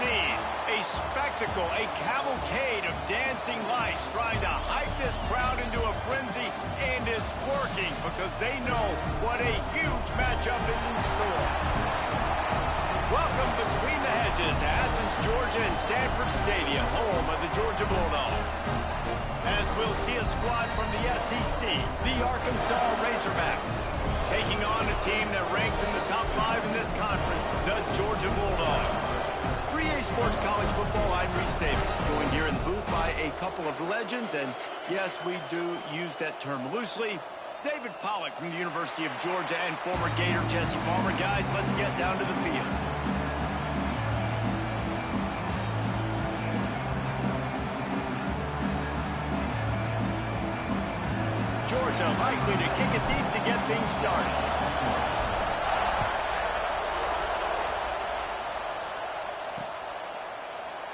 scene. A spectacle, a cavalcade of dancing lights trying to hype this crowd into a frenzy, and it's working because they know what a huge matchup is in store. Welcome between the hedges to Athens, Georgia and Sanford Stadium, home of the Georgia Bulldogs. As we'll see a squad from the SEC, the Arkansas Razorbacks, taking on a team that ranks in the top 5 in this conference, the Georgia Bulldogs. For EA Sports College Football, I'm Reese Davis, joined here in the booth by a couple of legends, and yes, we do use that term loosely. David Pollack from the University of Georgia and former Gator Jesse Palmer. Guys, let's get down to the field. Georgia likely to kick it deep to get things started.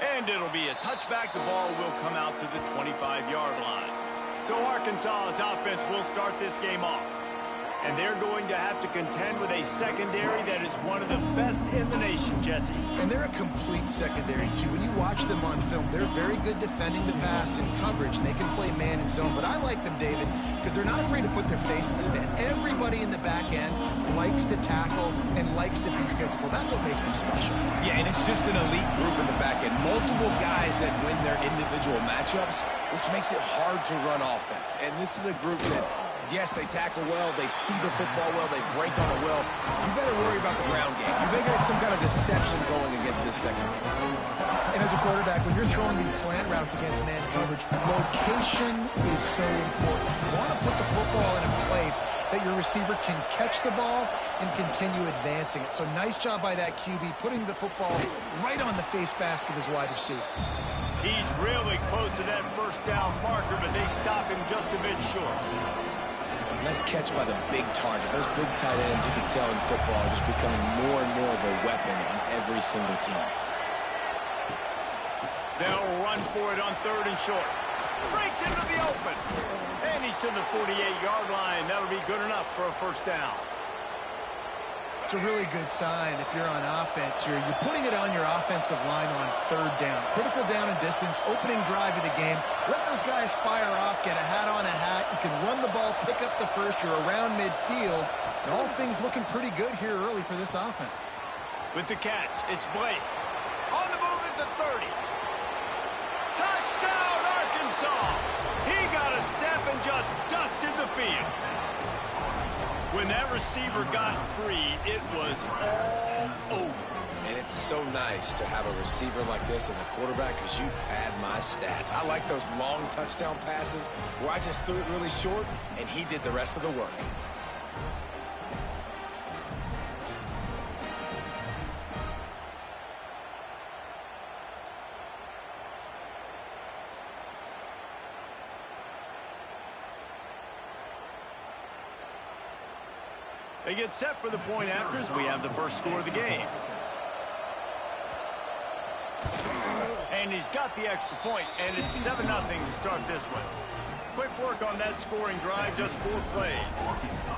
And it'll be a touchback. The ball will come out to the 25-yard line. So Arkansas's offense will start this game off. And they're going to have to contend with a secondary that is one of the best in the nation, Jesse. And they're a complete secondary, too. When you watch them on film, they're very good defending the pass and coverage, and they can play man and zone. But I like them, David, because they're not afraid to put their face in the fan. Everybody in the back end likes to tackle and likes to be physical. That's what makes them special. Yeah, and it's just an elite group in the back end. Multiple guys that win their individual matchups, which makes it hard to run offense. And this is a group that, yes, they tackle well, they see the football well, they break on it well. You better worry about the ground game. You better get some kind of deception going against this secondary. And as a quarterback, when you're throwing these slant routes against man coverage, location is so important. You want to put the football in a place that your receiver can catch the ball and continue advancing it. So nice job by that QB, putting the football right on the face mask of his wide receiver. He's really close to that first down marker, but they stop him just a bit short. Nice catch by the big target. Those big tight ends, you can tell in football, are just becoming more and more of a weapon on every single team. They'll run for it on 3rd and short. Breaks into the open. And he's to the 48-yard line. That'll be good enough for a first down. It's a really good sign if you're on offense here. You're putting it on your offensive line on 3rd down. Critical down and distance, opening drive of the game. Let those guys fire off, get a hat on a hat. You can run the ball, pick up the first. You're around midfield. And all things looking pretty good here early for this offense. With the catch, it's Blake. On the move at the 30. Touchdown, Arkansas! He got a step and just dusted the field. When that receiver got free, it was all over. And it's so nice to have a receiver like this as a quarterback because you pad my stats. I like those long touchdown passes where I just threw it really short and he did the rest of the work. They get set for the point after as we have the first score of the game. And he's got the extra point, and it's 7-0 to start this one. Quick work on that scoring drive, just 4 plays.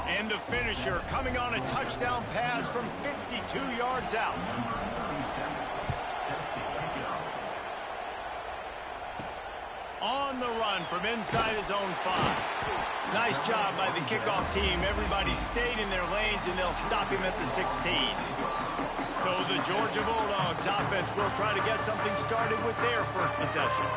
And the finisher coming on a touchdown pass from 52 yards out. On the run from inside his own 5. Nice job by the kickoff team. Everybody stayed in their lanes, and they'll stop him at the 16. So the Georgia Bulldogs offense will try to get something started with their first possession.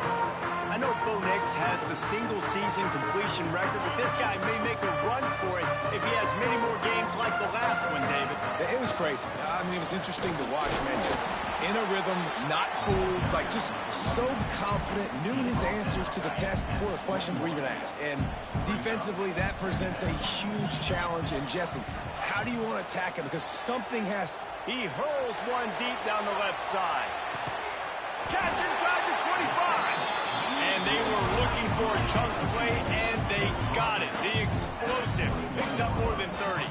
I know Bo Nix has the single-season completion record, but this guy may make a run for it if he has many more games like the last one, David. It was crazy. I mean, it was interesting to watch, man. Just in a rhythm, not fooled, like just so confident, knew his answers to the test before the questions were even asked. And defensively, that presents a huge challenge. And Jesse, how do you want to attack him? Because something has... He hurls one deep down the left side. Catch inside the 25. And they were looking for a chunk play, and they got it. The explosive picks up more than 30.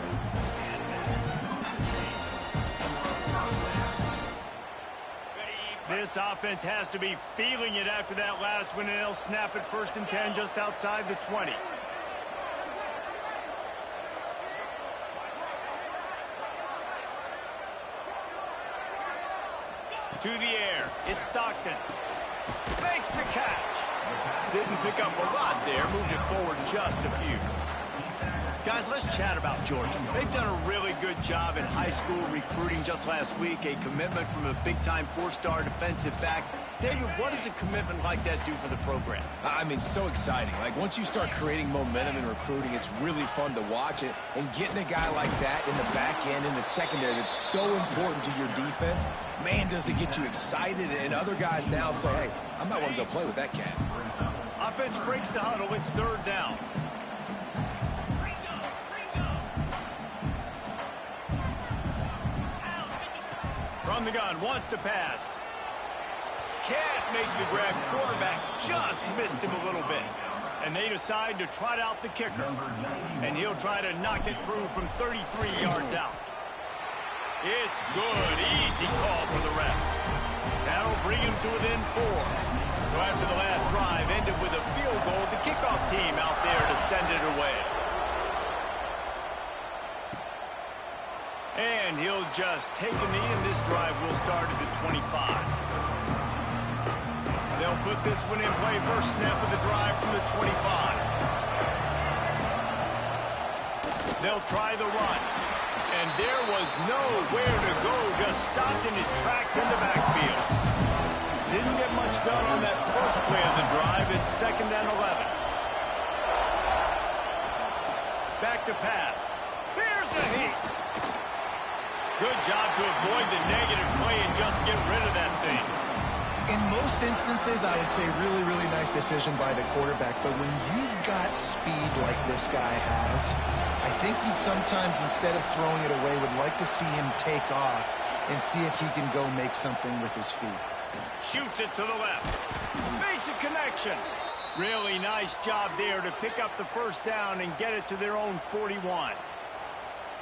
This offense has to be feeling it after that last one, and they'll snap it 1st and 10 just outside the 20. To the air. It's Stockton. Makes the catch. Didn't pick up a lot there. Moved it forward just a few. Guys, let's chat about Georgia. They've done a really good job in high school recruiting just last week. A commitment from a big-time four-star defensive back. Daniel, what does a commitment like that do for the program? I mean, so exciting. Like, once you start creating momentum in recruiting, it's really fun to watch it. And getting a guy like that in the back end, in the secondary, that's so important to your defense, man, does it get you excited. And other guys now say, hey, I might want to go play with that cat. Offense breaks the huddle. It's third down. From the gun, wants to pass. Can't make the grab. Quarterback just missed him a little bit. And they decide to trot out the kicker. And he'll try to knock it through from 33 yards out. It's good. Easy call for the refs. That'll bring him to within 4. So after the last drive ended with a field goal, the kickoff team out there to send it away. And he'll just take a knee, and this drive will start at the 25. They'll put this one in play. First snap of the drive from the 25. They'll try the run. And there was nowhere to go. Just stopped in his tracks in the backfield. Didn't get much done on that first play of the drive. It's 2nd and 11. Back to pass. There's a heat. Good job to avoid the negative play and just get rid of that thing. In most instances, I would say really, really nice decision by the quarterback. But when you've got speed like this guy has, I think you'd sometimes, instead of throwing it away, would like to see him take off and see if he can go make something with his feet. Shoots it to the left. Makes a connection. Really nice job there to pick up the first down and get it to their own 41.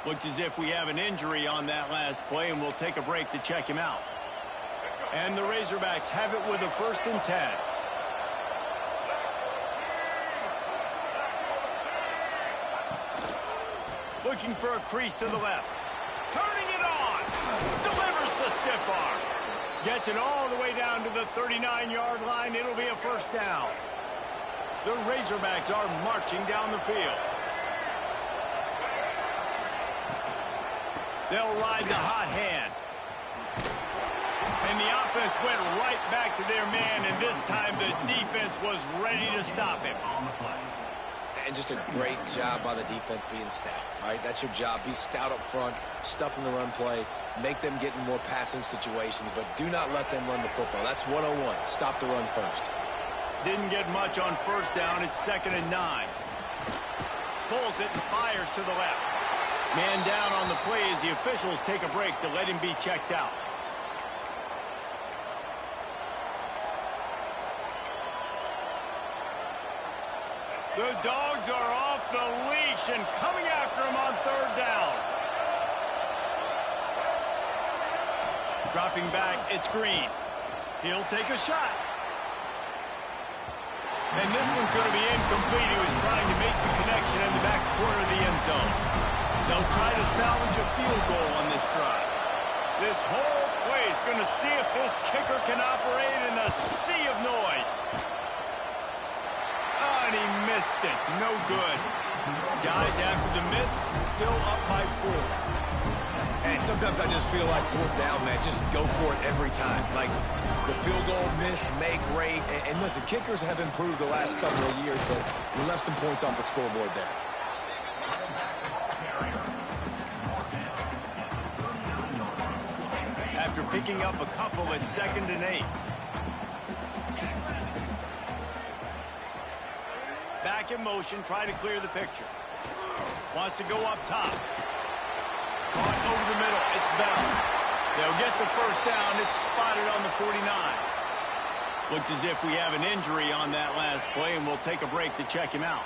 Looks as if we have an injury on that last play, and we'll take a break to check him out. And the Razorbacks have it with a 1st and 10. Looking for a crease to the left. Turning it on. Delivers the stiff arm. Gets it all the way down to the 39-yard line. It'll be a first down. The Razorbacks are marching down the field. They'll ride the hot hand. And the offense went right back to their man, and this time the defense was ready to stop him. And just a great job by the defense being stout, right? That's your job. Be stout up front, stuff in the run play, make them get in more passing situations, but do not let them run the football. That's 101. Stop the run first. Didn't get much on first down. It's 2nd and 9. Pulls it and fires to the left. Man down on the play as the officials take a break to let him be checked out. The Dogs are off the leash and coming after him on 3rd down. Dropping back, it's Green. He'll take a shot. And this one's going to be incomplete. He was trying to make the connection in the back corner of the end zone. They'll try to salvage a field goal on this drive. This whole play is going to see if this kicker can operate in the sea of noise. Oh, and he missed it. No good. Guys, after the miss, still up by 4. And sometimes I just feel like 4th down, man. Just go for it every time. Like the field goal, miss, make, rate. And listen, kickers have improved the last couple of years, but we left some points off the scoreboard there. After picking up a couple at 2nd and 8. Back in motion, try to clear the picture. Wants to go up top. Caught over the middle. It's Bell. They'll get the first down. It's spotted on the 49. Looks as if we have an injury on that last play, and we'll take a break to check him out.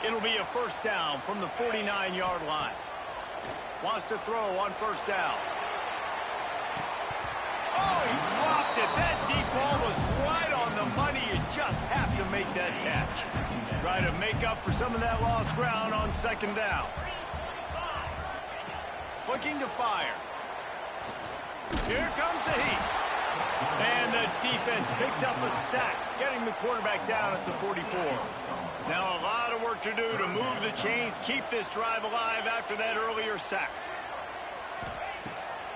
It'll be a first down from the 49-yard line. Wants to throw on first down. Oh, he dropped it. That deep ball was right on the money. You just have to make that catch. Try to make up for some of that lost ground on 2nd down. Looking to fire. Here comes the heat. And the defense picks up a sack, getting the quarterback down at the 44. Now a lot of work to do to move the chains, keep this drive alive after that earlier sack.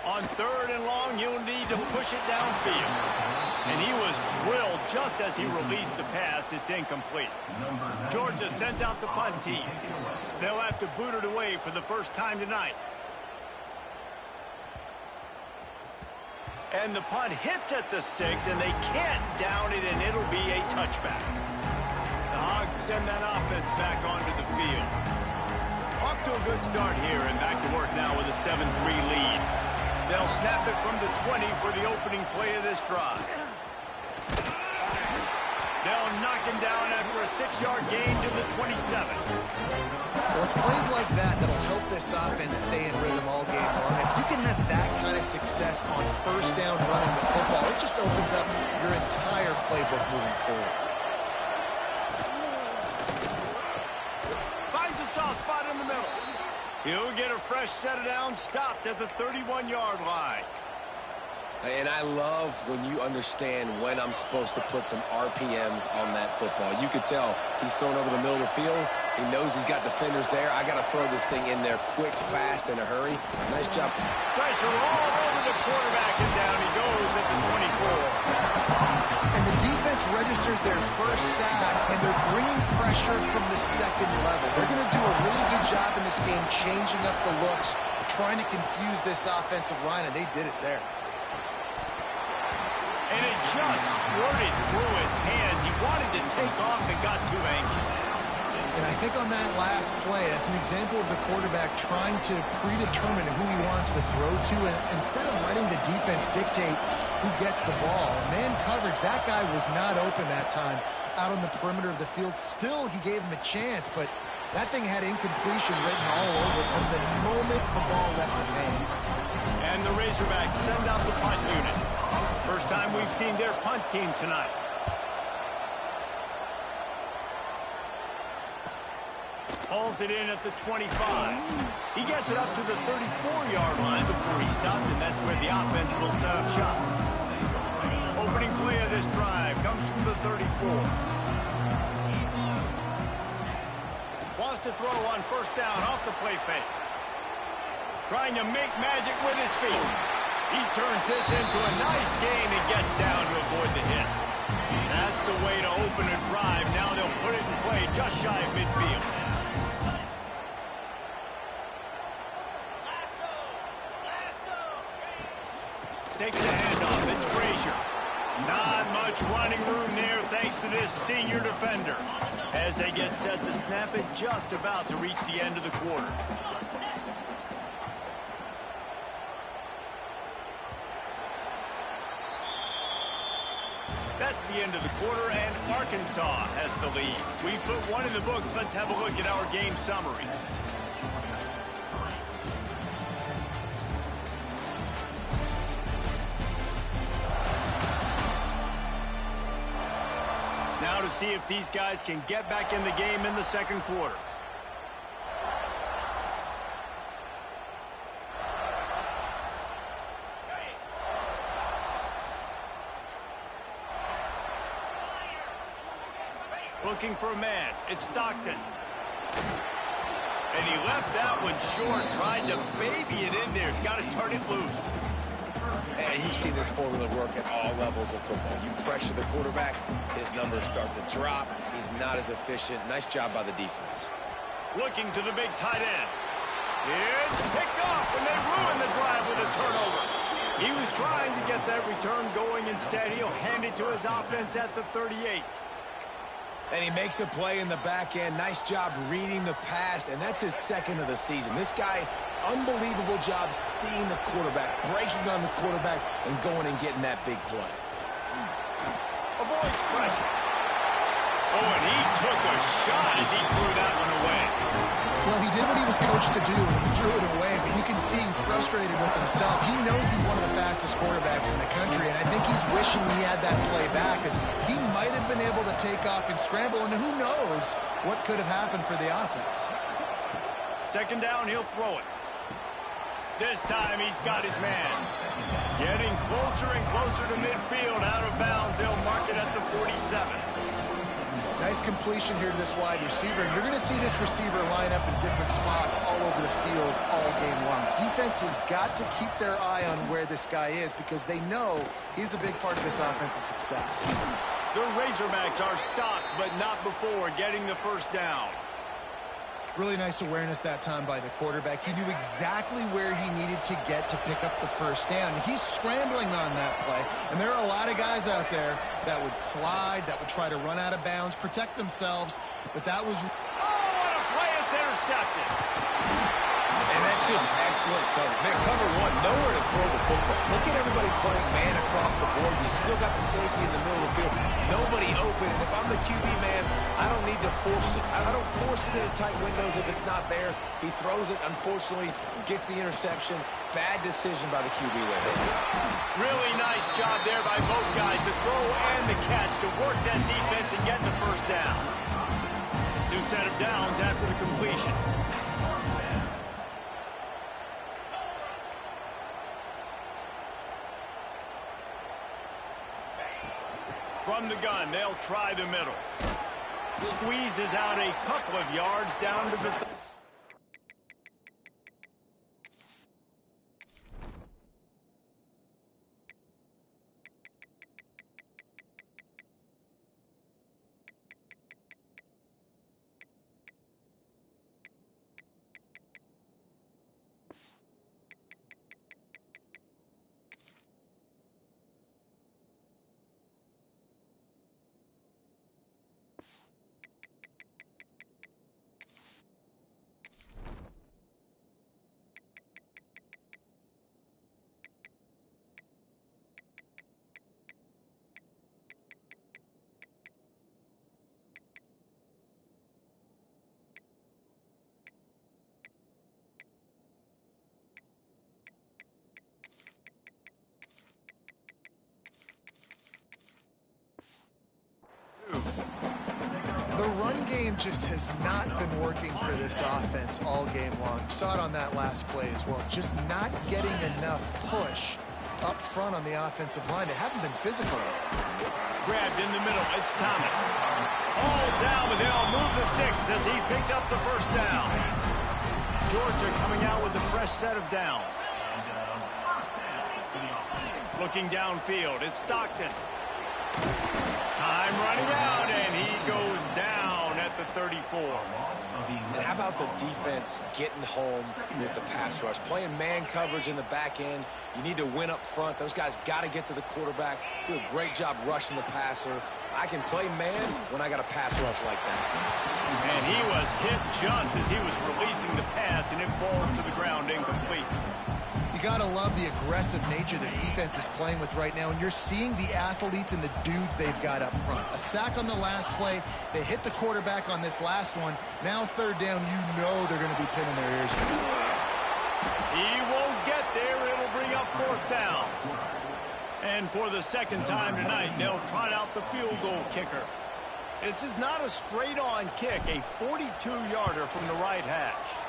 On 3rd and long, you'll need to push it downfield. And he was drilled just as he released the pass. It's incomplete. Georgia sends out the punt team. They'll have to boot it away for the first time tonight. And the punt hits at the 6, and they can't down it, and it'll be a touchback. The Hogs send that offense back onto the field. Off to a good start here, and back to work now with a 7-3 lead. They'll snap it from the 20 for the opening play of this drive. They'll knock him down after a 6-yard gain to the 27. Well, it's plays like that that'll help this offense stay in rhythm all game long. If you can have that kind of success on 1st down running the football, it just opens up your entire playbook moving forward. Finds a soft spot in the middle. He'll get a fresh set of downs stopped at the 31-yard line. And I love when you understand when I'm supposed to put some RPMs on that football. You could tell he's thrown over the middle of the field. He knows he's got defenders there. I got to throw this thing in there quick, fast, in a hurry. Nice job. Pressure all over the quarterback, and down he goes at the 24. And the defense registers their first sack, and they're bringing pressure from the 2nd level. They're going to do a really good job in this game changing up the looks, trying to confuse this offensive line, and they did it there. And it just squirted through his hands. He wanted to take off and got too anxious. And I think on that last play, that's an example of the quarterback trying to predetermine who he wants to throw to, and instead of letting the defense dictate who gets the ball. Man coverage, that guy was not open that time out on the perimeter of the field. Still, he gave him a chance, but that thing had incompletion written all over it from the moment the ball left his hand. And the Razorbacks send out the punt unit. First time we've seen their punt team tonight. Hauls it in at the 25. He gets it up to the 34-yard line before he stopped, and that's where the offense will set up shop. Opening play of this drive comes from the 34. Wants to throw on 1st down off the play fake. Trying to make magic with his feet. He turns this into a nice gain and gets down to avoid the hit. That's the way to open a drive. Now they'll put it in play just shy of midfield. Takes the handoff. It's Frazier. Not much running room there thanks to this senior defender. As they get set to snap it, just about to reach the end of the quarter. That's the end of the quarter, and Arkansas has the lead. We put one in the books. Let's have a look at our game summary. Now to see if these guys can get back in the game in the 2nd quarter. Looking for a man. It's Stockton. And he left that one short. Tried to baby it in there. He's got to turn it loose. And you see this formula work at all levels of football. You pressure the quarterback, his numbers start to drop. He's not as efficient. Nice job by the defense. Looking to the big tight end. It's picked off, and they ruin the drive with a turnover. He was trying to get that return going. Instead, he'll hand it to his offense at the 38. And he makes a play in the back end. Nice job reading the pass, and that's his 2nd of the season. This guy, unbelievable job seeing the quarterback, breaking on the quarterback, and going and getting that big play. Avoids pressure. Oh, and he took a shot as he threw that one away. Well, he did what he was coached to do, and he threw it away, but you can see he's frustrated with himself. He knows he's one of the fastest quarterbacks in the country, and I think he's wishing he had that play back, because he might have been able to take off and scramble, and who knows what could have happened for the offense. 2nd down, he'll throw it. This time he's got his man. Getting closer and closer to midfield. Out of bounds. They'll mark it at the 47. Nice completion here to this wide receiver. And you're going to see this receiver line up in different spots all over the field all game long. Defense has got to keep their eye on where this guy is because they know he's a big part of this offense's success. The Razorbacks are stopped, but not before getting the first down. Really nice awareness that time by the quarterback. He knew exactly where he needed to get to pick up the first down. He's scrambling on that play, and there are a lot of guys out there that would slide, that would try to run out of bounds, protect themselves, but that was... Oh, what a play! It's intercepted. And that's just excellent coverage. Man, cover one, nowhere to throw the football. Look at everybody playing man across the board. You still got the safety in the middle of the field. Nobody open. And if I'm the QB, man, I don't need to force it. I don't force it into tight windows if it's not there. He throws it, unfortunately, gets the interception. Bad decision by the QB there. Really nice job there by both guys, the throw and the catch to work that defense and get the first down. New set of downs after the completion. From the gun, they'll try the middle. Squeezes out a couple of yards down to the... The run game just has not been working for this offense all game long. Saw it on that last play as well. Just not getting enough push up front on the offensive line. They haven't been physical. Grabbed in the middle. It's Thomas. All down, but they'll move the sticks as he picks up the first down. Georgia coming out with a fresh set of downs. Looking downfield, it's Stockton. Time running out, and he goes down at the 34. And how about the defense getting home with the pass rush? Playing man coverage in the back end. You need to win up front. Those guys got to get to the quarterback. Do a great job rushing the passer. I can play man when I got a pass rush like that. And he was hit just as he was releasing the pass, and it falls to the ground incomplete. You got to love the aggressive nature this defense is playing with right now, and you're seeing the athletes and the dudes they've got up front. A sack on the last play. They hit the quarterback on this last one. Now third down, you know they're going to be pinning their ears. He won't get there. It'll bring up fourth down. And for the second time tonight, they'll trot out the field goal kicker. This is not a straight-on kick, a 42-yarder from the right hash.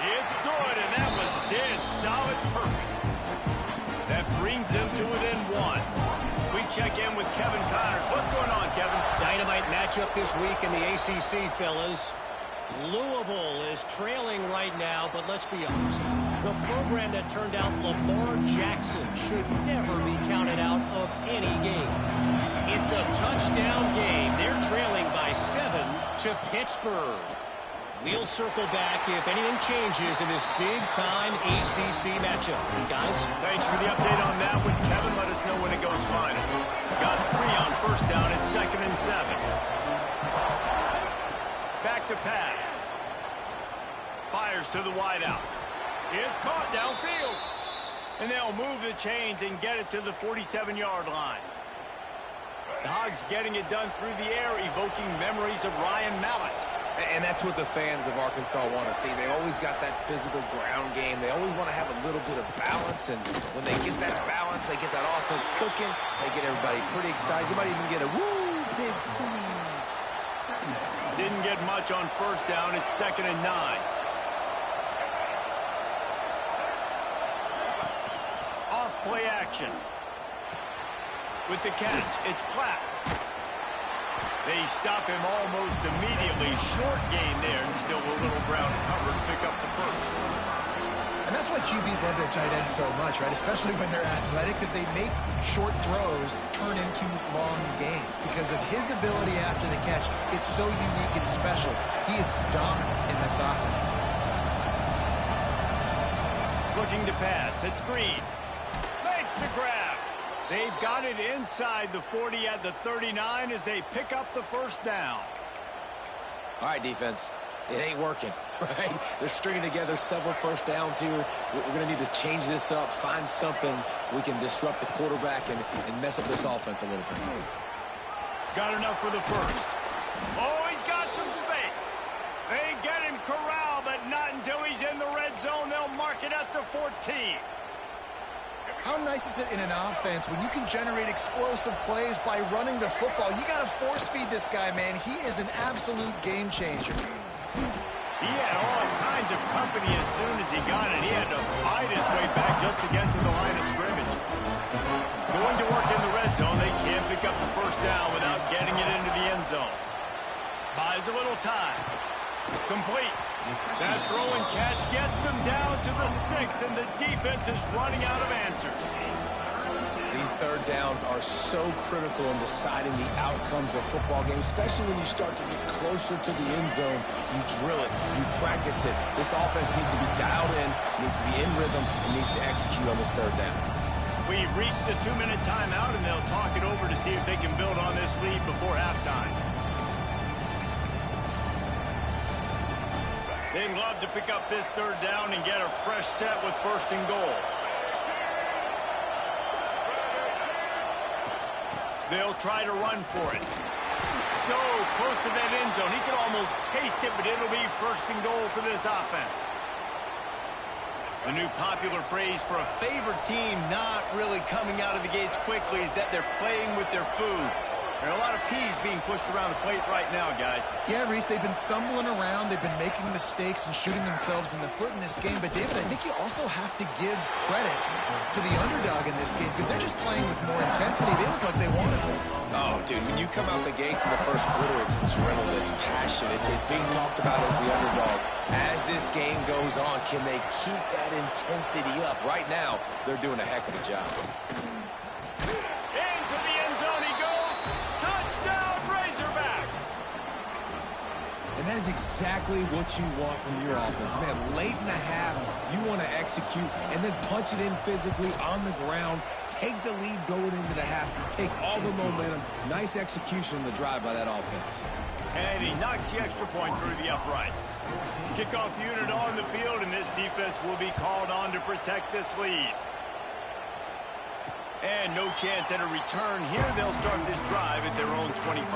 It's good, and that was dead solid perfect. That brings them to within one. We check in with Kevin Connors. What's going on, Kevin? Dynamite matchup this week in the ACC, fellas. Louisville is trailing right now, but let's be honest. The program that turned out Lamar Jackson should never be counted out of any game. It's a touchdown game. They're trailing by 7 to Pittsburgh. We'll circle back if anything changes in this big-time ACC matchup. Guys? Thanks for the update on that one, Kevin. Let us know when it goes final. Got 3 on first down at 2nd and 7. Back to pass. Fires to the wideout. It's caught downfield. And they'll move the chains and get it to the 47-yard line. The Hogs getting it done through the air, evoking memories of Ryan Mallett. And that's what the fans of Arkansas want to see. They always got that physical ground game. They always want to have a little bit of balance. And when they get that balance, they get that offense cooking. They get everybody pretty excited. You might even get a woo, pig swing. Didn't get much on first down. It's 2nd and 9. Off play action. With the catch, it's Platt. They stop him almost immediately. Short gain there, and still a little ground to cover to pick up the first. And that's why QBs love their tight ends so much, right? Especially when they're athletic, because they make short throws turn into long gains. Because of his ability after the catch, it's so unique and special. He is dominant in this offense. Looking to pass, it's Green. Makes the grab. They've got it inside the 40 at the 39 as they pick up the first down. All right, defense. It ain't working, right? They're stringing together several first downs here. We're going to need to change this up, find something we can disrupt the quarterback and mess up this offense a little bit. Got enough for the first. Oh, he's got some space. They get him corralled, but not until he's in the red zone. They'll mark it at the 14. How nice is it in an offense when you can generate explosive plays by running the football? You got to force feed this guy, man. He is an absolute game changer. He had all kinds of company as soon as he got it. He had to fight his way back just to get to the line of scrimmage. Going to work in the red zone. They can't pick up the first down without getting it into the end zone. Buys a little time. Complete. That throw and catch gets them down to the 6, and the defense is running out of answers. These third downs are so critical in deciding the outcomes of football games, especially when you start to get closer to the end zone. You drill it, you practice it. This offense needs to be dialed in, needs to be in rhythm, and needs to execute on this third down. We've reached the 2-minute timeout, and they'll talk it over to see if they can build on this lead before halftime. They'd love to pick up this third down and get a fresh set with first and goal. They'll try to run for it. So close to that end zone. He can almost taste it, but it'll be first and goal for this offense. The new popular phrase for a favored team not really coming out of the gates quickly is that they're playing with their food. There are a lot of peas being pushed around the plate right now, guys. Yeah, Reese, they've been stumbling around. They've been making mistakes and shooting themselves in the foot in this game. But, David, I think you also have to give credit to the underdog in this game because they're just playing with more intensity. They look like they wanted it. Oh, dude, when you come out the gates in the first quarter, it's adrenaline, it's passion, it's being talked about as the underdog. As this game goes on, can they keep that intensity up? Right now, they're doing a heck of a job. Into the end zone he goes. Touchdown, Razorbacks. And that is exactly what you want from your offense. Man, late in the half, you want to execute and then punch it in physically on the ground. Take the lead going into the half. Take all the momentum. Nice execution on the drive by that offense. And he knocks the extra point through the uprights. Kickoff unit on the field, and this defense will be called on to protect this lead. And no chance at a return here. They'll start this drive at their own 25.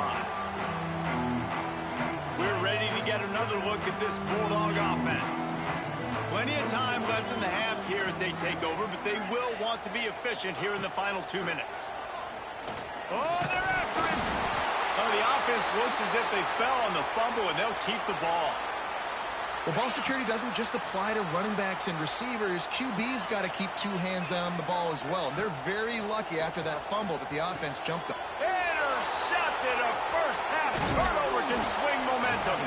We're ready to get another look at this Bulldog offense. Plenty of time left in the half here as they take over, but they will want to be efficient here in the final 2 minutes. Oh, they're after him. Oh, the offense looks as if they fell on the fumble, and they'll keep the ball. Well, ball security doesn't just apply to running backs and receivers. QB's got to keep two hands on the ball as well. They're very lucky after that fumble that the offense jumped them. Intercepted. A first-half turnover can swing momentum.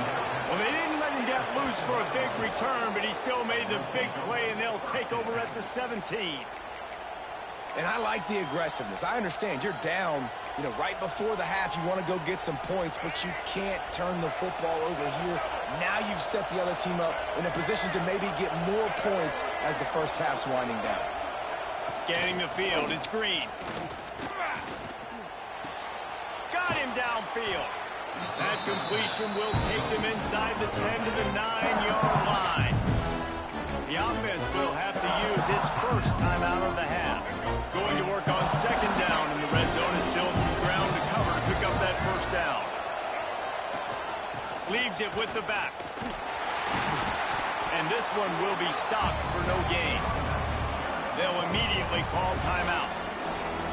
Well, they didn't let him get loose for a big return, but he still made the big play, and they'll take over at the 17. And I like the aggressiveness. I understand you're down, right before the half. You want to go get some points, but you can't turn the football over here. Now you've set the other team up in a position to maybe get more points as the first half's winding down. Scanning the field, it's Green. Got him downfield. That completion will take them inside the 10 to the 9-yard line. The offense will have to use its first timeout of the half. Going to work on second down in the red zone is still some ground to cover to pick up that first down. Leaves it with the back. And this one will be stopped for no gain. They'll immediately call timeout.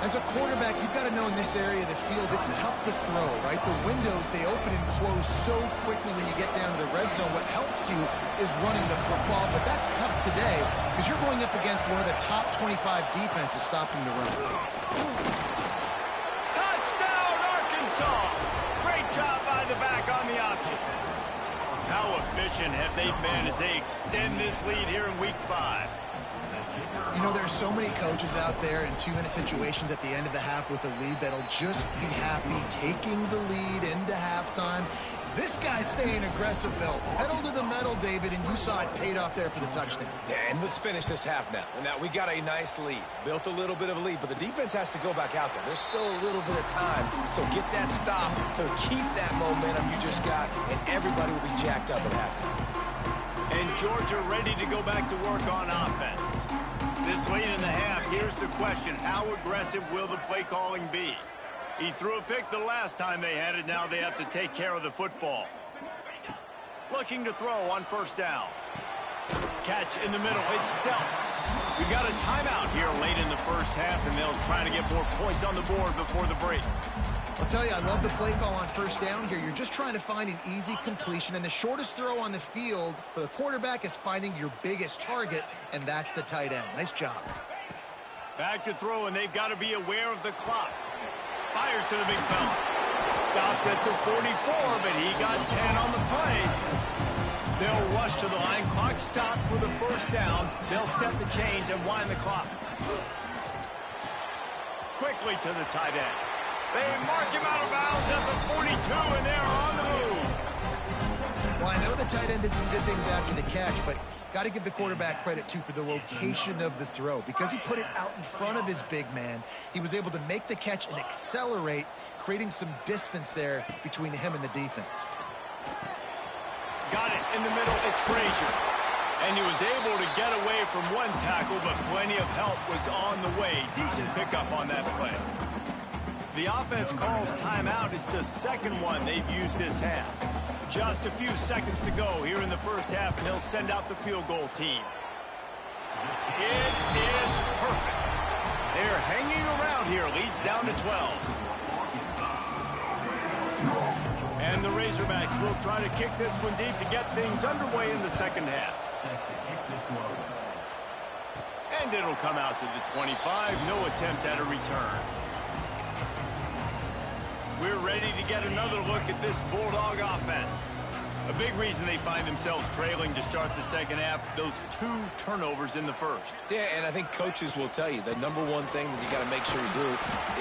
As a quarterback, you've got to know in this area of the field, it's tough to throw, right? The windows, they open and close so quickly when you get down to the red zone. What helps you is running the football, but that's tough today because you're going up against one of the top 25 defenses stopping the run. Touchdown, Arkansas! Great job by the back on the option. How efficient have they been as they extend this lead here in Week 5? You know, there's so many coaches out there in 2-minute situations at the end of the half with the lead that'll just be happy taking the lead into halftime. This guy's staying aggressive, Bill. Pedal to the metal, David, and you saw it paid off there for the touchdown. Yeah, and let's finish this half now. Now, we got a nice lead. Built a little bit of a lead, but the defense has to go back out there. There's still a little bit of time, so get that stop to keep that momentum you just got, and everybody will be jacked up at halftime. And Georgia ready to go back to work on offense. This late in the half, here's the question. How aggressive will the play calling be? He threw a pick the last time they had it. Now they have to take care of the football. Looking to throw on first down. Catch in the middle. It's dealt. We got a timeout here late in the first half, and they'll try to get more points on the board before the break. I'll tell you, I love the play call on first down here. You're just trying to find an easy completion, and the shortest throw on the field for the quarterback is finding your biggest target, and that's the tight end. Nice job. Back to throw, and they've got to be aware of the clock. Fires to the big fella. Stopped at the 44, but he got 10 on the play. They'll rush to the line. Clock stopped for the first down. They'll set the chains and wind the clock. Quickly to the tight end. They mark him out of bounds at the 42, and they're on the move. Well, I know the tight end did some good things after the catch, but got to give the quarterback credit, too, for the location of the throw. Because he put it out in front of his big man, he was able to make the catch and accelerate, creating some distance there between him and the defense. Got it in the middle. It's Frazier. And he was able to get away from one tackle, but plenty of help was on the way. Decent pickup on that play. The offense calls timeout. It's the second one they've used this half. Just a few seconds to go here in the first half, and they'll send out the field goal team. It is perfect. They're hanging around here. Leads down to 12. And the Razorbacks will try to kick this one deep to get things underway in the second half. And it'll come out to the 25. No attempt at a return. We're ready to get another look at this Bulldog offense. A big reason they find themselves trailing to start the second half, those 2 turnovers in the first. Yeah, and I think coaches will tell you the number one thing that you got to make sure you do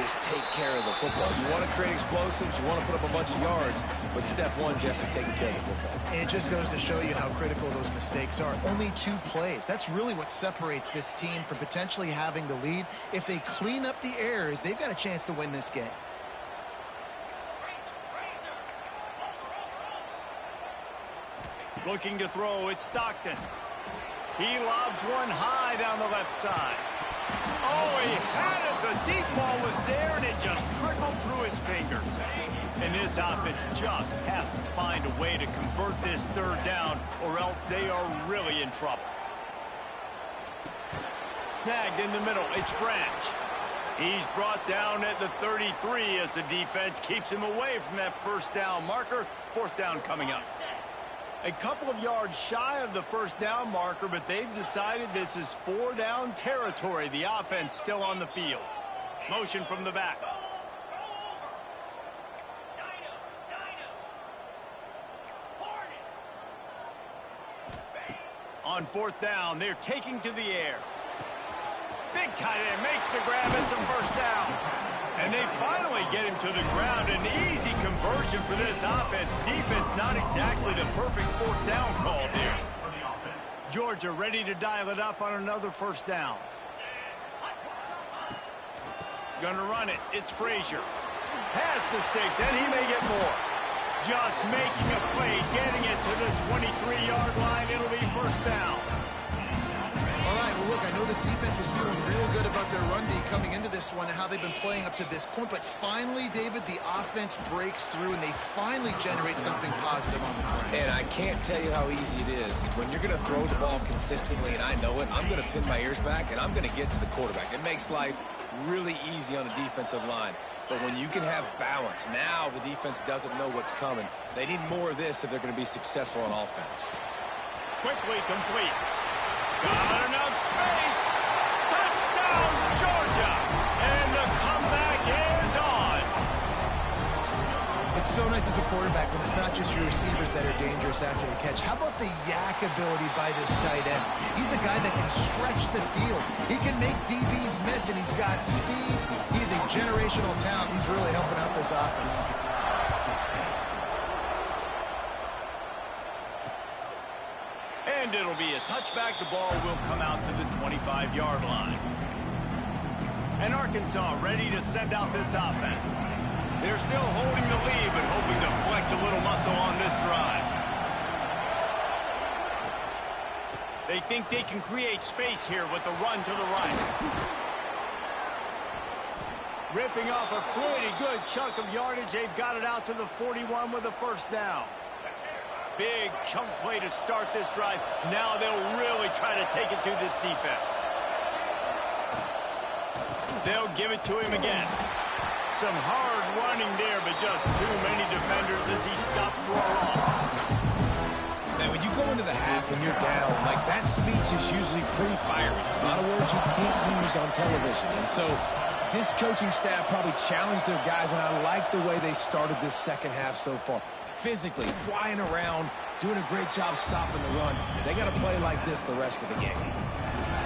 is take care of the football. You want to create explosives, you want to put up a bunch of yards, but step one, Jesse, taking care of the football. And it just goes to show you how critical those mistakes are. Only 2 plays. That's really what separates this team from potentially having the lead. If they clean up the errors, they've got a chance to win this game. Looking to throw, it's Stockton. He lobs one high down the left side. Oh, he had it. The deep ball was there, and it just trickled through his fingers. And this offense just has to find a way to convert this third down, or else they are really in trouble. Snagged in the middle, it's Branch. He's brought down at the 33 as the defense keeps him away from that first down marker. Fourth down coming up. A couple of yards shy of the first down marker, but they've decided this is 4-down territory. The offense still on the field. Motion from the back. On fourth down, they're taking to the air. Big tight end makes the grab. It's a first down. And they finally get him to the ground. An easy conversion for this offense. Defense not exactly the perfect fourth down call there. Georgia ready to dial it up on another first down. Gonna run it. It's Frazier. Past the sticks, and he may get more. Just making a play, getting it to the 23-yard line. It'll be first down. All right, well, look, I know the defense was feeling real good about their run D coming into this one and how they've been playing up to this point. But finally, David, the offense breaks through, and they finally generate something positive on the play. And I can't tell you how easy it is. When you're going to throw the ball consistently, and I know it, I'm going to pin my ears back, and I'm going to get to the quarterback. It makes life really easy on the defensive line. But when you can have balance, now the defense doesn't know what's coming. They need more of this if they're going to be successful on offense. Quickly complete. Got enough space. Touchdown, Georgia. And the comeback is on. It's so nice as a quarterback when it's not just your receivers that are dangerous after the catch. How about the yak ability by this tight end? He's a guy that can stretch the field. He can make DBs miss, and he's got speed. He's a generational talent. He's really helping out this offense. And it'll be a touchback. The ball will come out to the 25-yard line. And Arkansas ready to send out this offense. They're still holding the lead, but hoping to flex a little muscle on this drive. They think they can create space here with a run to the right. Ripping off a pretty good chunk of yardage. They've got it out to the 41 with a first down. Big chunk play to start this drive. Now they'll really try to take it to this defense. They'll give it to him again. Some hard running there, but just too many defenders as he stopped for a loss. Now, when you go into the half and you're down, like that speech is usually pretty fiery. A lot of words you can't use on television. And so this coaching staff probably challenged their guys, and I like the way they started this second half so far. Physically, flying around, doing a great job stopping the run. They got to play like this the rest of the game.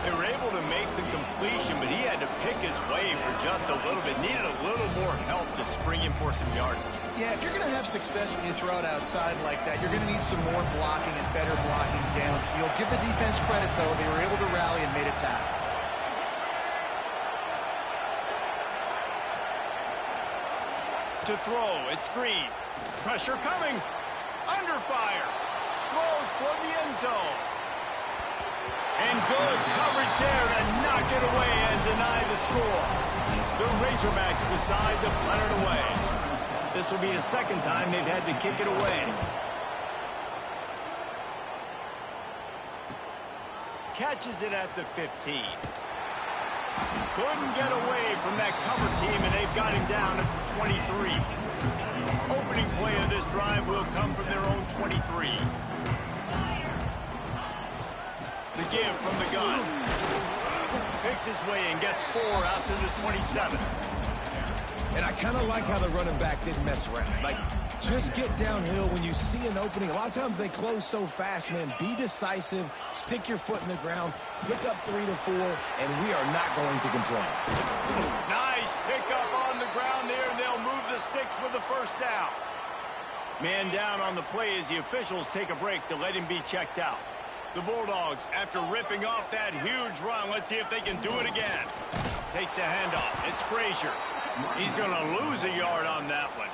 They were able to make the completion, but he had to pick his way for just a little bit. Needed a little more help to spring him for some yardage. Yeah, if you're going to have success when you throw it outside like that, you're going to need some more blocking and better blocking downfield. Give the defense credit, though. They were able to rally and made a tackle. To throw, it's Green. Pressure coming. Under fire. Throws toward the end zone. And good coverage there to knock it away and deny the score. The Razorbacks decide to punt it away. This will be the second time they've had to kick it away. Catches it at the 15. Couldn't get away from that cover team, and they've got him down at the 23. Opening play of this drive will come from their own 23. The give from the gun. Picks his way and gets 4 out to the 27. And I kind of like how the running back didn't mess around. Like, just get downhill when you see an opening. A lot of times they close so fast, man. Be decisive, stick your foot in the ground, pick up 3 to 4, and we are not going to complain. Nice pickup on the ground there. They'll move the sticks with the first down. Man down on the play as the officials take a break to let him be checked out. The Bulldogs, after ripping off that huge run, let's see if they can do it again. Takes the handoff. It's Frazier. He's going to lose a yard on that one.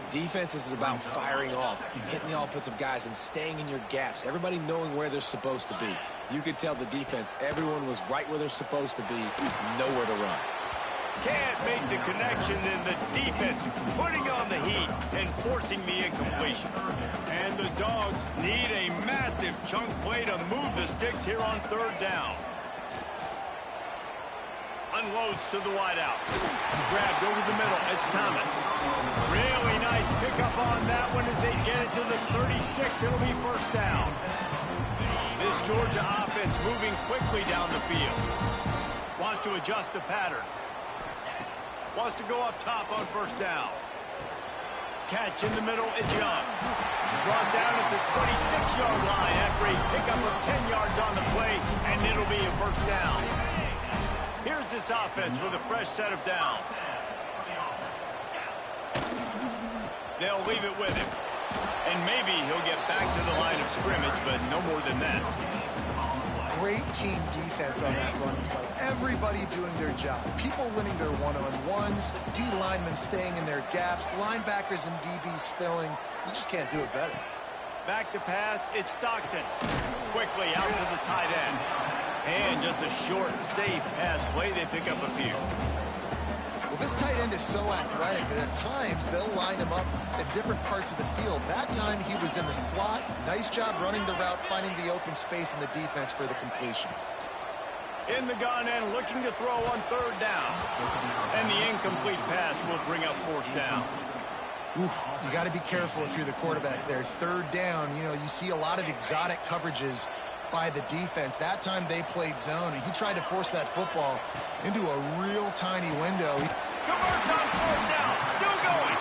Defense is about firing off, hitting the offensive guys, and staying in your gaps. Everybody knowing where they're supposed to be. You could tell the defense, everyone was right where they're supposed to be, nowhere to run. Can't make the connection, and the defense putting on the heat and forcing the incompletion. And the Dogs need a massive chunk play to move the sticks here on third down. Unloads to the wideout. Grabbed over the middle. It's Thomas. Really nice pickup on that one as they get it to the 36. It'll be first down. This Georgia offense moving quickly down the field. Wants to adjust the pattern. Wants to go up top on first down. Catch in the middle, it's Young. Brought down at the 26-yard line after a pickup of 10 yards on the play, and it'll be a first down. Here's this offense with a fresh set of downs. They'll leave it with him. And maybe he'll get back to the line of scrimmage, but no more than that. Great team defense on that run play. Everybody doing their job. People winning their one-on-ones, D linemen staying in their gaps, linebackers and DBs filling. You just can't do it better. Back to pass, it's Stockton. Quickly out to the tight end. And just a short, safe pass play. They pick up a few. Well, this tight end is so athletic that at times they'll line him up at different parts of the field. That time he was in the slot. Nice job running the route, finding the open space in the defense for the completion. In the gun and looking to throw on third down. And the incomplete pass will bring up fourth down. Oof, you got to be careful if you're the quarterback there. Third down, you know, you see a lot of exotic coverages by the defense. That time they played zone, and he tried to force that football into a real tiny window. Converts on fourth down. Still going.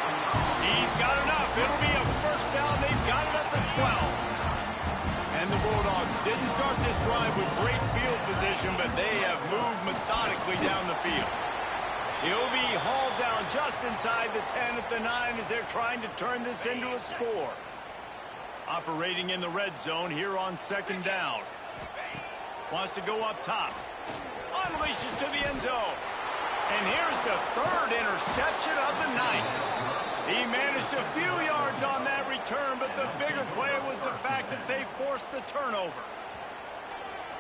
He's got enough. It'll be a first down. They've got it at the 12. And the Bulldogs didn't start this drive with great field position, but they have moved methodically down the field. He'll be hauled down just inside the 10 at the 9 as they're trying to turn this into a score. Operating in the red zone here on second down. Wants to go up top. Unleashes to the end zone. And here's the third interception of the night. He managed a few yards on that return, but the bigger play was the fact that they forced the turnover.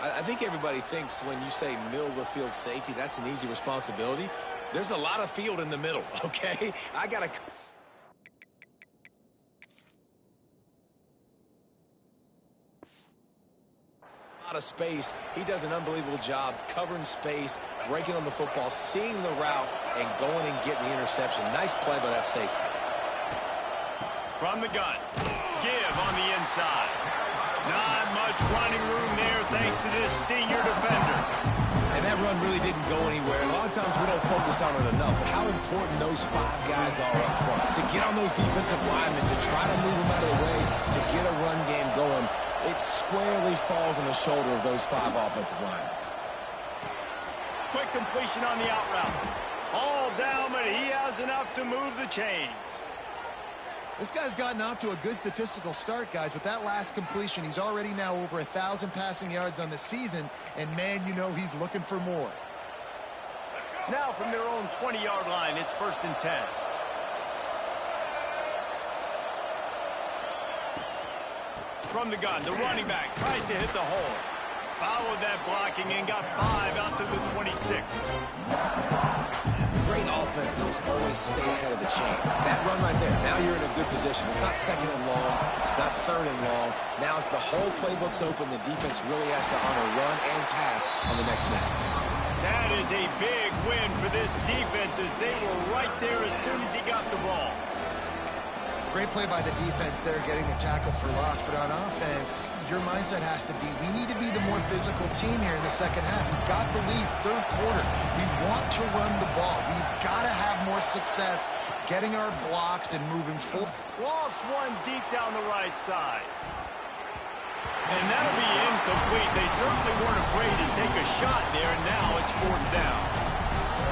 I think everybody thinks when you say middle of the field safety, that's an easy responsibility. There's a lot of field in the middle, okay? I got to... Out of space. He does an unbelievable job covering space, breaking on the football, seeing the route, and going and getting the interception. Nice play by that safety. From the gun. Give on the inside. Not much running room there thanks to this senior defender. And that run really didn't go anywhere. A lot of times we don't focus on it enough, but how important those 5 guys are up front. To get on those defensive linemen, to try to move them out of the way, to get a run game going, it squarely falls on the shoulder of those 5 offensive linemen. Quick completion on the out route. All down, but he has enough to move the chains. This guy's gotten off to a good statistical start, guys. With that last completion, he's already now over 1,000 passing yards on the season, and man, you know he's looking for more. Now from their own 20-yard line, it's 1st and 10. From the gun, the running back tries to hit the hole. Followed that blocking and got 5 out to the 26. Great offenses always stay ahead of the chains. That run right there, now you're in a good position. It's not 2nd and long. It's not 3rd and long. Now as the whole playbook's open, the defense really has to honor run and pass on the next snap. That is a big win for this defense as they were right there as soon as he got the ball. Great play by the defense there, getting the tackle for loss. But on offense, your mindset has to be, we need to be the more physical team here in the second half. We've got the lead, 3rd quarter. We want to run the ball. We've got to have more success getting our blocks and moving full. Lost one deep down the right side. And that'll be incomplete. They certainly weren't afraid to take a shot there, and now it's 4th down.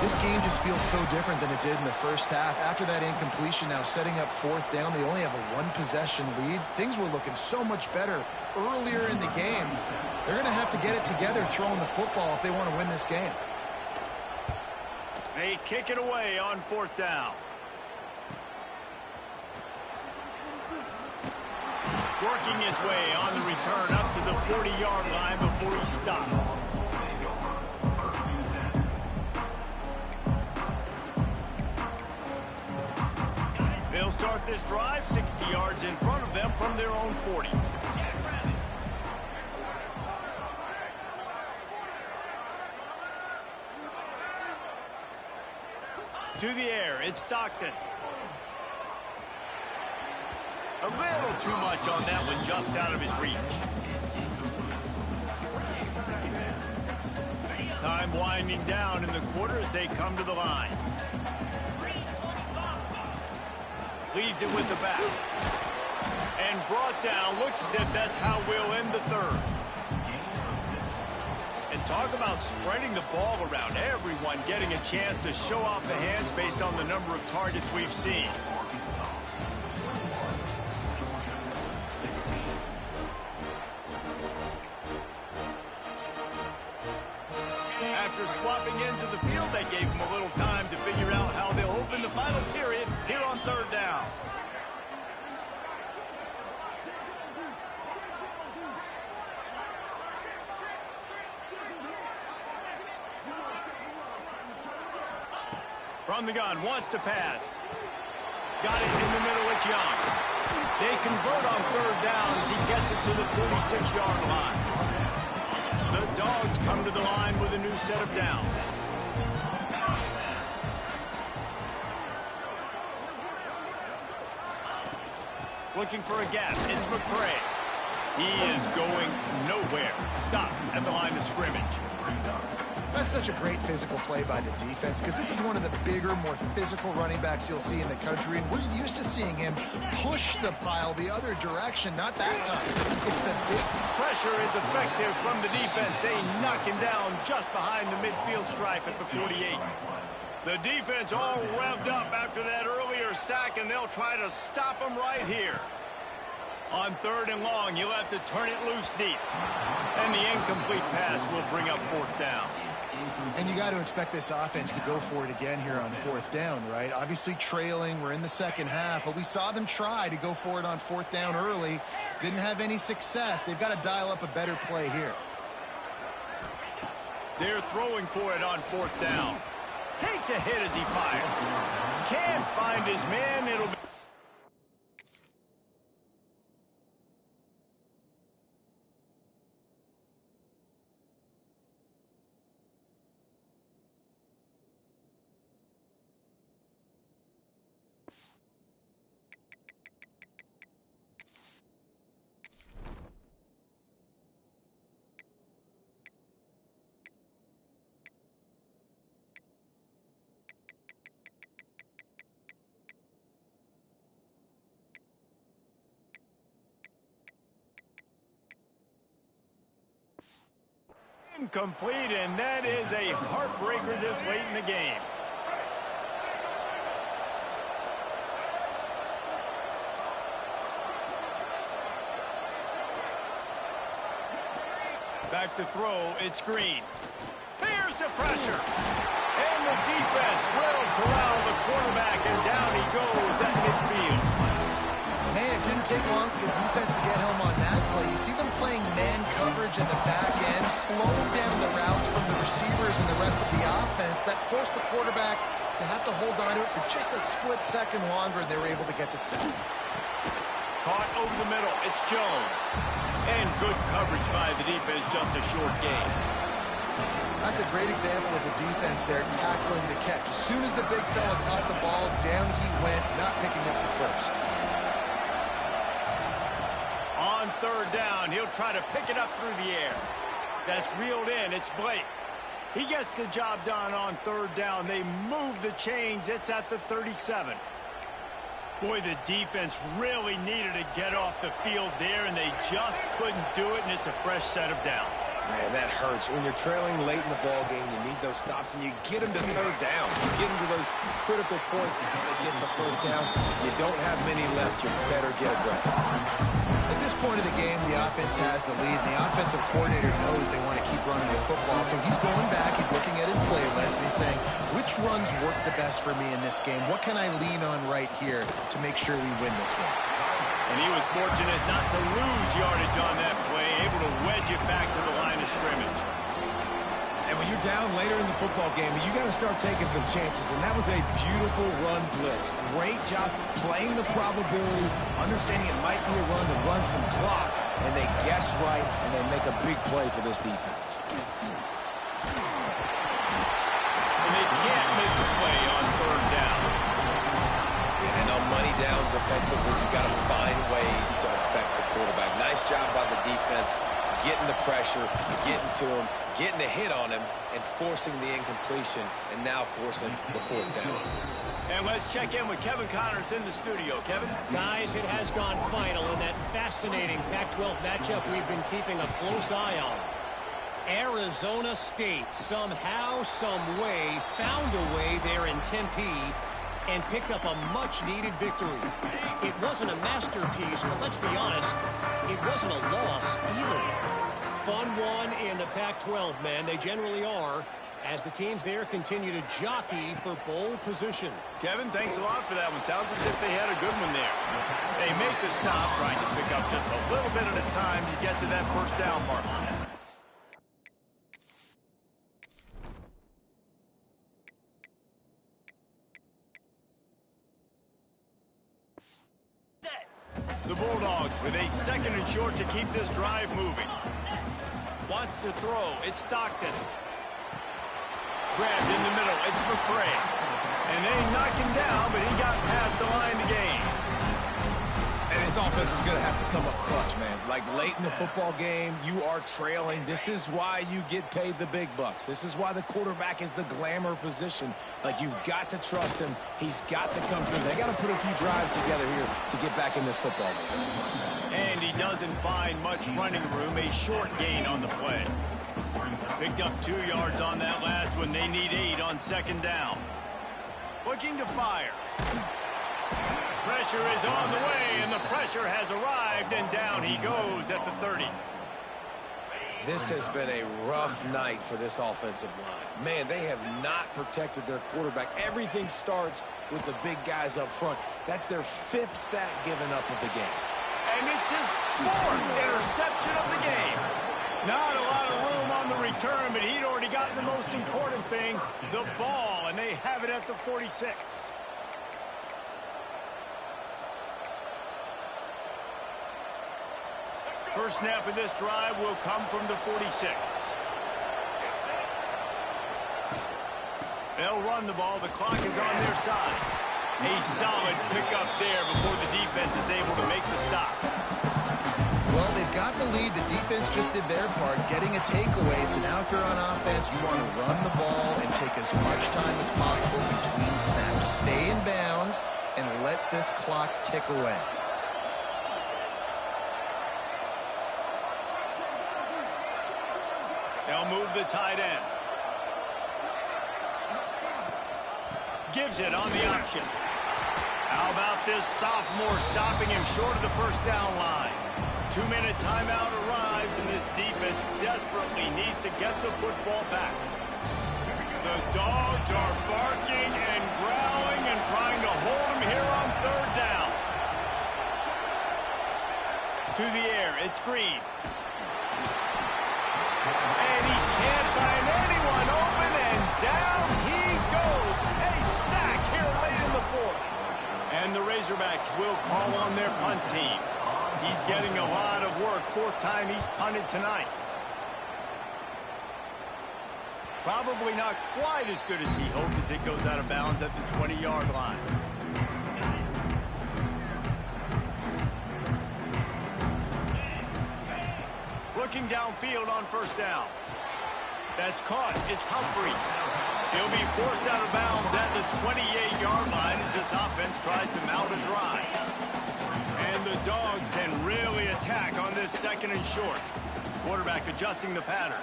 This game just feels so different than it did in the first half. After that incompletion, now setting up 4th down, they only have a 1-possession lead. Things were looking so much better earlier in the game. They're going to have to get it together throwing the football if they want to win this game. They kick it away on 4th down. Working his way on the return up to the 40-yard line before he stopped. They'll start this drive 60 yards in front of them from their own 40. To the air, it's Stockton. A little too much on that one, just out of his reach. Time winding down in the quarter as they come to the line. Leaves it with the back. And brought down. Looks as if that's how we'll end the 3rd. And talk about spreading the ball around. Everyone getting a chance to show off the hands based on the number of targets we've seen. After swapping into the field, they gave him a little time to figure out how they'll open the final period here on 3rd down. From the gun, wants to pass. Got it in the middle, it's Young. They convert on 3rd down as he gets it to the 46-yard line. The Dogs come to the line with a new set of downs. Looking for a gap. It's McCray. He is going nowhere. Stopped at the line of scrimmage. That's such a great physical play by the defense because this is one of the bigger, more physical running backs you'll see in the country, and we're used to seeing him push the pile the other direction. Not that time. It's the big pressure is effective from the defense. They knock him down just behind the midfield stripe at the 48. The defense all revved up after that earlier sack, and they'll try to stop him right here. On 3rd and long, you'll have to turn it loose deep. And the incomplete pass will bring up 4th down. And you got to expect this offense to go for it again here on 4th down, right? Obviously trailing, we're in the second half, but we saw them try to go for it on 4th down early. Didn't have any success. They've got to dial up a better play here. They're throwing for it on 4th down. Takes a hit as he fires. Can't find his man. It'll be... Incomplete, and that is a heartbreaker this late in the game. Back to throw, it's Green. Here's the pressure. And the defense will corral the quarterback, and down he goes at midfield. Man, it didn't take long for the defense to get home on that play. You see them playing man coverage in the back end, slowing down the routes from the receivers and the rest of the offense. That forced the quarterback to have to hold on to it for just a split second longer, and they were able to get the sack. Caught over the middle, it's Jones. And good coverage by the defense, just a short gain. That's a great example of the defense there tackling the catch. As soon as the big fella caught the ball, down he went, not picking up the first. On 3rd down, he'll try to pick it up through the air. That's reeled in. It's Blake. He gets the job done on 3rd down. They move the chains. It's at the 37. Boy, the defense really needed to get off the field there, and they just couldn't do it, and it's a fresh set of downs. Man, that hurts. When you're trailing late in the ball game, you need those stops, and you get them to 3rd down. You get them to those critical points and get the 1st down. You don't have many left. You better get aggressive. At this point of the game, the offense has the lead, and the offensive coordinator knows they want to keep running the football. So he's going back, he's looking at his playlist, and he's saying, which runs work the best for me in this game? What can I lean on right here to make sure we win this one? And he was fortunate not to lose yardage on that play, able to wedge it back to the line of scrimmage. And when you're down later in the football game, you got to start taking some chances, and that was a beautiful run blitz. Great job playing the probability, understanding it might be a run to run some clock, and they guess right, and they make a big play for this defense. And they can't make the play on 3rd down. And on money down defensively, you got to find ways to affect the quarterback. Nice job by the defense, getting the pressure, getting to him, getting a hit on him, and forcing the incompletion, and now forcing the 4th down. And let's check in with Kevin Connors in the studio. Kevin? Guys, it has gone final in that fascinating Pac-12 matchup we've been keeping a close eye on. Arizona State somehow, some way, found a way there in Tempe and picked up a much-needed victory. It wasn't a masterpiece, but let's be honest, it wasn't a loss either. Fun one in the Pac-12, man. They generally are, as the teams there continue to jockey for bowl position. Kevin, thanks a lot for that one. Sounds as if they had a good one there. They make the stop, trying to pick up just a little bit at a time to get to that 1st down mark. The Bulldogs with a 2nd and short to keep this drive moving. Wants to throw. It's Stockton. Grabbed in the middle. It's McCray. And they knock him down, but he got past the line to gain. And his offense is going to have to come up clutch, man. Like late in the football game, you are trailing. This is why you get paid the big bucks. This is why the quarterback is the glamour position. Like, you've got to trust him. He's got to come through. They got to put a few drives together here to get back in this football game. And he doesn't find much running room. A short gain on the play. Picked up 2 yards on that last one. They need 8 on second down. Looking to fire. Pressure is on the way, and the pressure has arrived, and down he goes at the 30. This has been a rough night for this offensive line. Man, they have not protected their quarterback. Everything starts with the big guys up front. That's their 5th sack given up of the game. And it's his 4th interception of the game. Not a lot of room on the return, but he'd already gotten the most important thing, the ball, and they have it at the 46. First snap of this drive will come from the 46. They'll run the ball. The clock is on their side. A solid pickup there before the defense is able to make the stop. Well, they've got the lead. The defense just did their part, getting a takeaway. So now if you're on offense, you want to run the ball and take as much time as possible between snaps. Stay in bounds and let this clock tick away. They'll move the tight end. Gives it on the option. How about this sophomore stopping him short of the first down line? 2-minute timeout arrives, and this defense desperately needs to get the football back. The Dogs are barking and growling and trying to hold him here on third down. To the air, it's Green. And he can't find anyone open, and down he goes. A sack here late in the 4th. And the Razorbacks will call on their punt team. He's getting a lot of work. 4th time he's punted tonight. Probably not quite as good as he hoped as it goes out of bounds at the 20-yard line. Looking downfield on first down. That's caught. It's Humphries. He'll be forced out of bounds at the 28-yard line as this offense tries to mount a drive. And the Dogs can really attack on this 2nd and short. Quarterback adjusting the pattern.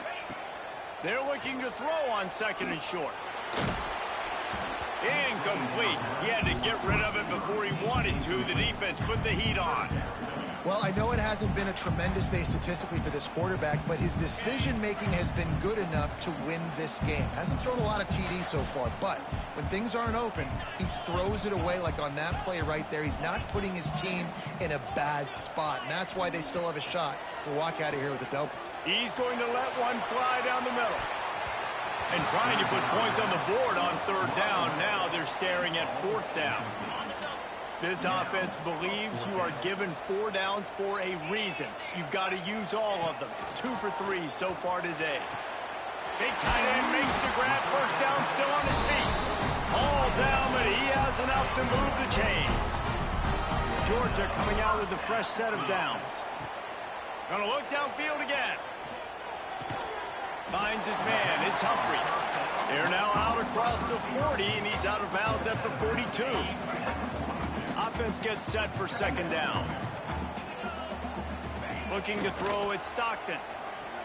They're looking to throw on 2nd and short. Incomplete. He had to get rid of it before he wanted to. The defense put the heat on. Well, I know it hasn't been a tremendous day statistically for this quarterback, but his decision-making has been good enough to win this game. Hasn't thrown a lot of TDs so far, but when things aren't open, he throws it away like on that play right there. He's not putting his team in a bad spot, and that's why they still have a shot to walk out of here with a W. He's going to let one fly down the middle. And trying to put points on the board on third down. Now they're staring at 4th down. This offense believes you are given 4 downs for a reason. You've got to use all of them. 2 for 3 so far today. Big tight end makes the grab. First down, still on his feet. All down, but he has enough to move the chains. Georgia coming out with a fresh set of downs. Gonna look downfield again. Finds his man. It's Humphries. They're now out across the 40, and he's out of bounds at the 42. Offense gets set for second down. Looking to throw at Stockton.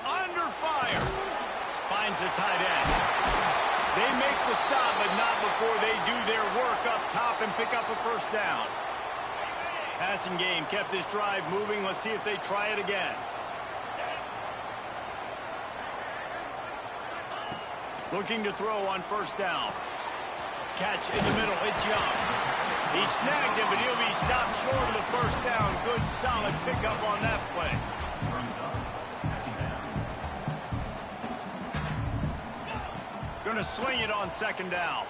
Under fire. Finds the tight end. They make the stop, but not before they do their work up top and pick up a first down. Passing game kept this drive moving. Let's see if they try it again. Looking to throw on first down. Catch in the middle. It's Young. He snagged him, but he'll be stopped short of the first down. Good, solid pickup on that play. Going to sling it on second down.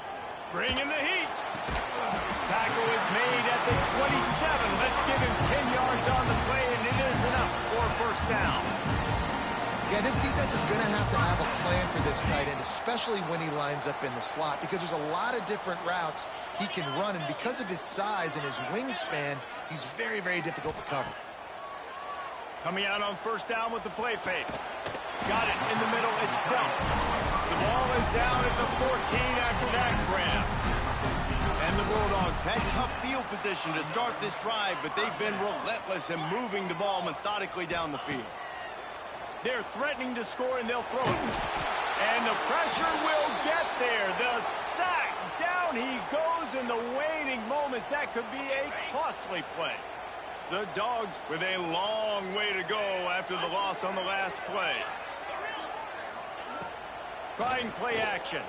Bringing the heat. Tackle is made at the 27. Let's give him 10 yards on the play, and it is enough for a first down. Yeah, this defense is going to have a plan for this tight end, especially when he lines up in the slot, because there's a lot of different routes he can run, and because of his size and his wingspan, he's very, very difficult to cover. Coming out on first down with the play fake. Got it in the middle. It's Belt. The ball is down at the 14 after that grab. And the Bulldogs had tough field position to start this drive, but they've been relentless in moving the ball methodically down the field. They're threatening to score, and they'll throw it. And the pressure will get there. The sack. Down he goes in the waning moments. That could be a costly play. The Dogs with a long way to go after the loss on the last play. Trying play action.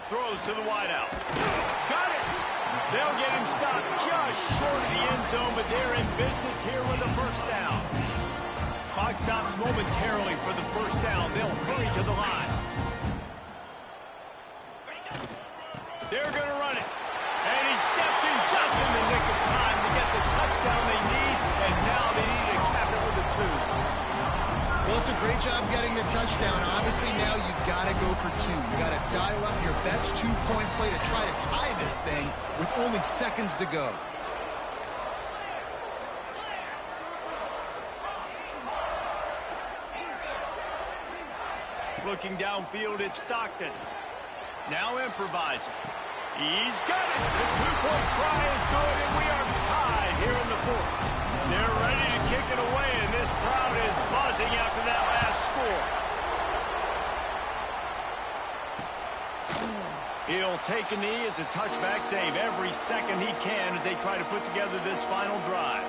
Throws to the wideout. Got it! They'll get him stopped just short of the end zone, but they're in business here with a first down. Clock stops momentarily for the first down. They'll hurry to the line. They're going to run it. And he steps in just in the nick of time to get the touchdown they need, and now they need to cap it with a 2. Well, it's a great job getting the touchdown. Obviously, now you've got to go for 2. You got to dial up your best 2-point play to try to tie this thing with only seconds to go. Looking downfield, it's Stockton. Now improvising. He's got it. The 2-point try is good, and we are tied here in the 4th. They're ready to kick it away, and this crowd is buzzing after that last score. He'll take a knee. It's a touchback save every second he can as they try to put together this final drive.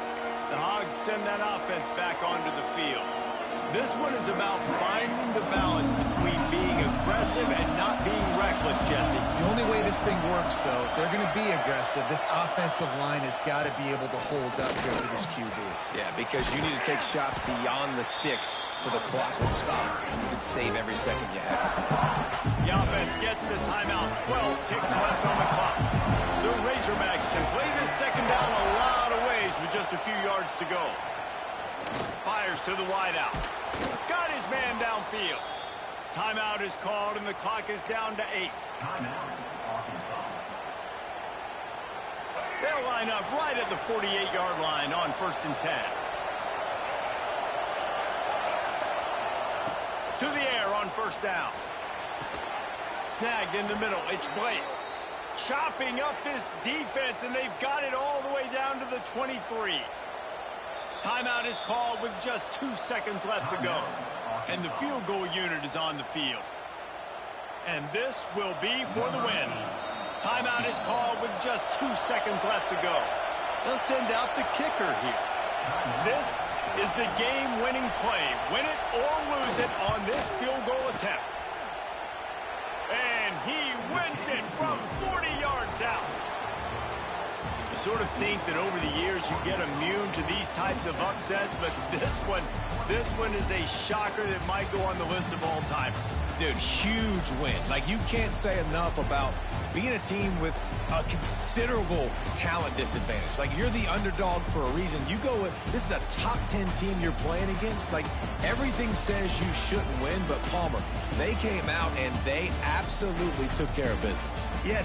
The Hogs send that offense back onto the field. This one is about finding the balance between being aggressive and not being reckless, Jesse. The only way this thing works, though, if they're going to be aggressive, this offensive line has got to be able to hold up here for this QB. Yeah, because you need to take shots beyond the sticks so the clock will stop. You can save every second you have. The offense gets the timeout. 12 ticks left on the clock. The Razorbacks can play this second down a lot of ways with just a few yards to go. Fires to the wideout. Got his man downfield. Timeout is called, and the clock is down to 8. They'll line up right at the 48-yard line on 1st and 10. To the air on first down. Snagged in the middle. It's Blake. Chopping up this defense, and they've got it all the way down to the 23. Timeout is called with just 2 seconds left to go. And the field goal unit is on the field. And this will be for the win. Timeout is called with just 2 seconds left to go. They'll send out the kicker here. This is the game-winning play. Win it or lose it on this field goal attempt. And he wins it from 40 yards out. You sort of think that over the years you get immune to these types of upsets, but this one is a shocker that might go on the list of all-time. Dude, huge win. Like, you can't say enough about being a team with a considerable talent disadvantage. Like, you're the underdog for a reason. You go with, this is a top 10 team you're playing against. Like, everything says you shouldn't win, but Palmer, they came out and they absolutely took care of business. Yeah,